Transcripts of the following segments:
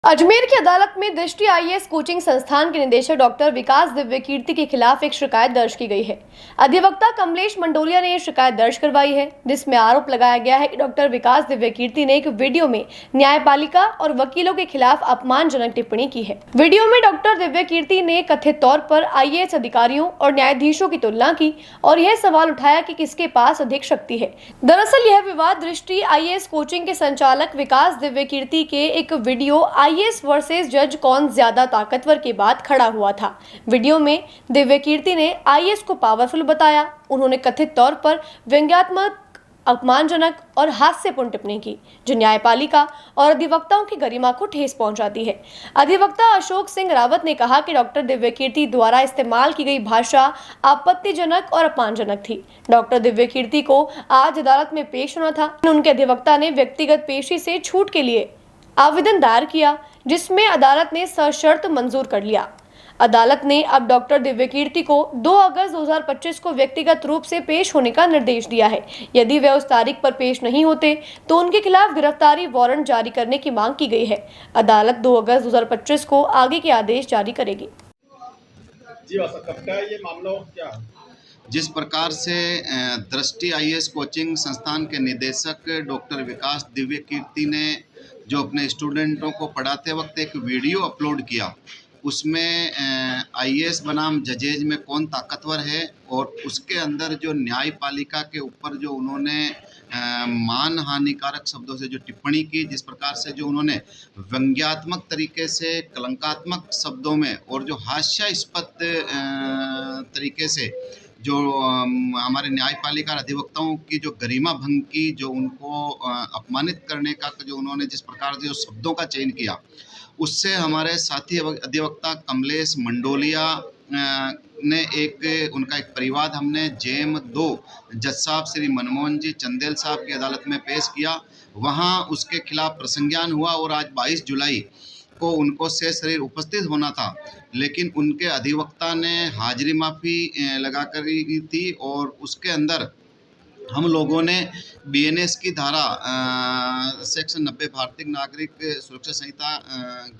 अजमेर की अदालत में दृष्टि आईएएस कोचिंग संस्थान के निदेशक डॉक्टर विकास दिव्य कीर्ति के खिलाफ एक शिकायत दर्ज की गई है। अधिवक्ता कमलेश मंडोलिया ने यह शिकायत दर्ज करवाई है, जिसमें आरोप लगाया गया है कि डॉक्टर विकास दिव्य कीर्ति ने एक वीडियो में न्यायपालिका और वकीलों के खिलाफ अपमानजनक टिप्पणी की है। वीडियो में डॉक्टर दिव्य कीर्ति ने कथित तौर पर आईएएस अधिकारियों और न्यायाधीशों की तुलना की और यह सवाल उठाया कि किसके पास अधिक शक्ति है। दरअसल यह विवाद दृष्टि आईएएस कोचिंग के संचालक विकास दिव्य कीर्ति के एक वीडियो आईएएस वर्सेस जज कौन ज्यादा ताकतवर के बाद खड़ा हुआ था। वीडियो में दिव्य कीर्ति ने आईएएस को पावरफुल बताया। उन्होंने कथित तौर पर व्यंग्यात्मक, अपमानजनक और हास्यपूर्ण टिप्पणी की, जो न्यायपालिका और अधिवक्ताओं की गरिमा को ठेस पहुंचाती है। अधिवक्ता अशोक सिंह रावत ने कहा कि डॉक्टर दिव्य कीर्ति द्वारा इस्तेमाल की गई भाषा आपत्तिजनक और अपमानजनक थी। डॉक्टर दिव्य कीर्ति को आज अदालत में पेश होना था। उनके अधिवक्ता ने व्यक्तिगत पेशी से छूट के लिए आवेदन दायर किया, जिसमें अदालत ने सशर्त मंजूर कर लिया। अदालत ने अब डॉक्टर दिव्य कीर्ति को 2 अगस्त 2025 को व्यक्तिगत रूप से पेश होने का निर्देश दिया है। यदि वे उस तारीख पर पेश नहीं होते तो उनके खिलाफ गिरफ्तारी वारंट जारी करने की मांग की गई है। अदालत 2 अगस्त 2025 को आगे के आदेश जारी करेगी। जी कब का ये मामला क्या? जिस प्रकार से दृष्टि आईएएस कोचिंग संस्थान के निदेशक डॉक्टर विकास दिव्य कीर्ति ने जो अपने स्टूडेंटों को पढ़ाते वक्त एक वीडियो अपलोड किया, उसमें आईएएस बनाम जजेज में कौन ताकतवर है और उसके अंदर जो न्यायपालिका के ऊपर जो उन्होंने मान हानिकारक शब्दों से जो टिप्पणी की, जिस प्रकार से जो उन्होंने व्यंग्यात्मक तरीके से, कलंकात्मक शब्दों में और जो हास्यास्पद तरीके से जो हमारे न्यायपालिका अधिवक्ताओं की जो गरिमा भंग की, जो उनको अपमानित करने का जो उन्होंने जिस प्रकार से जो शब्दों का चयन किया, उससे हमारे साथी अधिवक्ता कमलेश मंडोलिया ने उनका एक परिवाद हमने जेम 2 जज साहब श्री मनमोहन जी चंदेल साहब की अदालत में पेश किया। वहां उसके खिलाफ प्रसंज्ञान हुआ और आज 22 जुलाई को उनको से शरीर उपस्थित होना था, लेकिन उनके अधिवक्ता ने हाजिरी माफ़ी लगा कर दी थी और उसके अंदर हम लोगों ने बीएनएस की धारा सेक्शन 90 भारतीय नागरिक सुरक्षा संहिता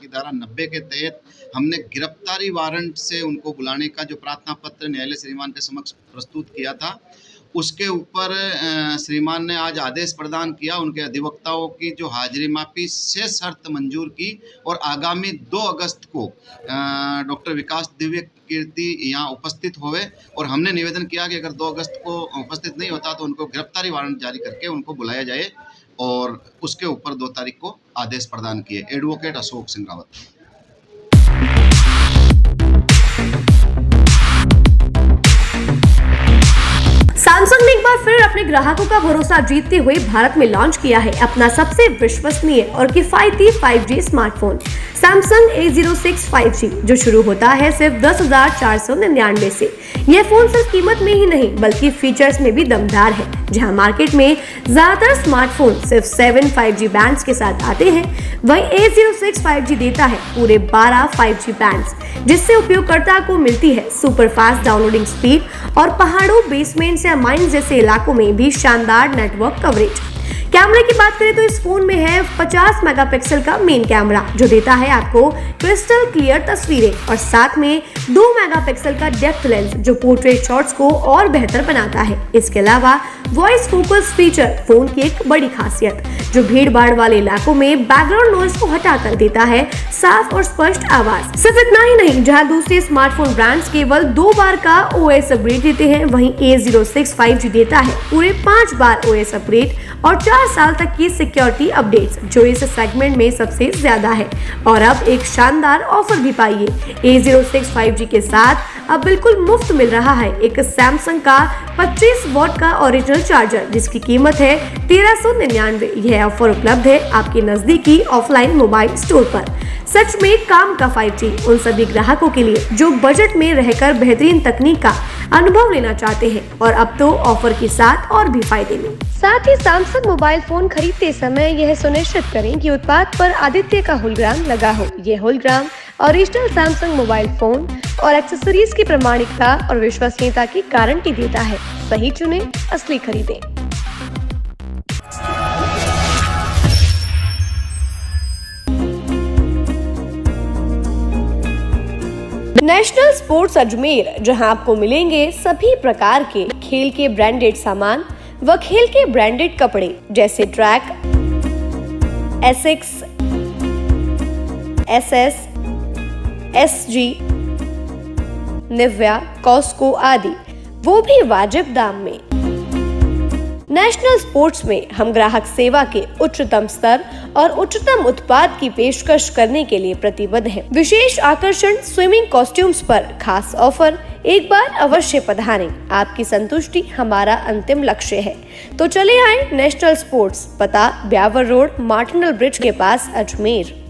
की धारा 90 के तहत हमने गिरफ्तारी वारंट से उनको बुलाने का जो प्रार्थना पत्र न्यायालय श्रीमान के समक्ष प्रस्तुत किया था, उसके ऊपर श्रीमान ने आज आदेश प्रदान किया। उनके अधिवक्ताओं की जो हाजिरी माफ़ी से शर्त मंजूर की और आगामी 2 अगस्त को डॉक्टर विकास दिव्य कीर्ति यहाँ उपस्थित होवे और हमने निवेदन किया कि अगर 2 अगस्त को उपस्थित नहीं होता तो उनको गिरफ्तारी वारंट जारी करके उनको बुलाया जाए और उसके ऊपर 2 तारीख को आदेश प्रदान किए। एडवोकेट अशोक सिंह रावत। सैमसंग ने एक बार फिर अपने ग्राहकों का भरोसा जीतते हुए भारत में लॉन्च किया है अपना सबसे विश्वसनीय और किफायती 5G smartphone Samsung A06 5G, जो शुरू होता है सिर्फ 10,499 से। यह फोन सिर्फ कीमत में ही नहीं बल्कि फीचर्स में भी दमदार है। जहां मार्केट में ज्यादातर स्मार्टफोन सिर्फ 7 5G बैंड्स के साथ आते हैं, वहीं A06 5G देता है पूरे 12 5G बैंड्स, जिससे उपयोगकर्ता को मिलती है सुपर फास्ट डाउनलोडिंग स्पीड और पहाड़ों, बेसमेंट्स या माइंस जैसे इलाकों में भी शानदार नेटवर्क कवरेज। कैमरे की बात करें तो इस फोन में है 50 मेगापिक्सल का मेन कैमरा, जो देता है आपको क्रिस्टल क्लियर तस्वीरें और साथ में 2 मेगापिक्सल का डेप्थ लेंस, जो पोर्ट्रेट शॉट्स को और बेहतर बनाता है। इसके अलावा वॉइस फोकस फीचर फोन की एक बड़ी खासियत, जो भीड़ भाड़ वाले इलाकों में बैकग्राउंड नॉइज को हटाकर देता है साफ और स्पष्ट आवाज। सिर्फ इतना ही नहीं, जहां दूसरे स्मार्टफोन ब्रांड्स केवल 2 बार का OS अपग्रेड देते हैं, वहीं A06 5G देता है पूरे 5 बार OS अपग्रेड और 4 साल तक की सिक्योरिटी अपडेट्स, जो इस सेगमेंट में सबसे ज्यादा है। और अब एक शानदार ऑफर भी पाइए। A06 5G के साथ अब बिल्कुल मुफ्त मिल रहा है एक सैमसंग का 25 वॉट का ओरिजिनल चार्जर, जिसकी कीमत है 1399। यह ऑफर उपलब्ध है आपके नजदीकी ऑफलाइन मोबाइल स्टोर पर। सच में काम का 5G उन सभी ग्राहकों के लिए जो बजट में रहकर बेहतरीन तकनीक का अनुभव लेना चाहते हैं, और अब तो ऑफर के साथ और भी फायदे में। साथ ही सैमसंग मोबाइल फोन खरीदते समय यह सुनिश्चित करें कि उत्पाद पर आदित्य का होलोग्राम लगा हो। यह hologram original Samsung mobile phone और एक्सेसरीज की प्रामाणिकता और विश्वसनीयता की गारंटी देता है। सही चुनें, असली खरीदें। नेशनल स्पोर्ट्स अजमेर, जहां आपको मिलेंगे सभी प्रकार के खेल के ब्रांडेड सामान व खेल के ब्रांडेड कपड़े जैसे track, Asics, SS, SG, Nivia, Cosco आदि, वो भी वाजिब दाम में। नेशनल स्पोर्ट्स में हम ग्राहक सेवा के उच्चतम स्तर और उच्चतम उत्पाद की पेशकश करने के लिए प्रतिबद्ध हैं। विशेष आकर्षण स्विमिंग कॉस्ट्यूम्स पर खास ऑफर, एक बार अवश्य पधारें। आपकी संतुष्टि हमारा अंतिम लक्ष्य है। तो चले आए नेशनल स्पोर्ट्स, पता ब्यावर रोड, मार्टिनल ब्रिज के पास, अजमेर।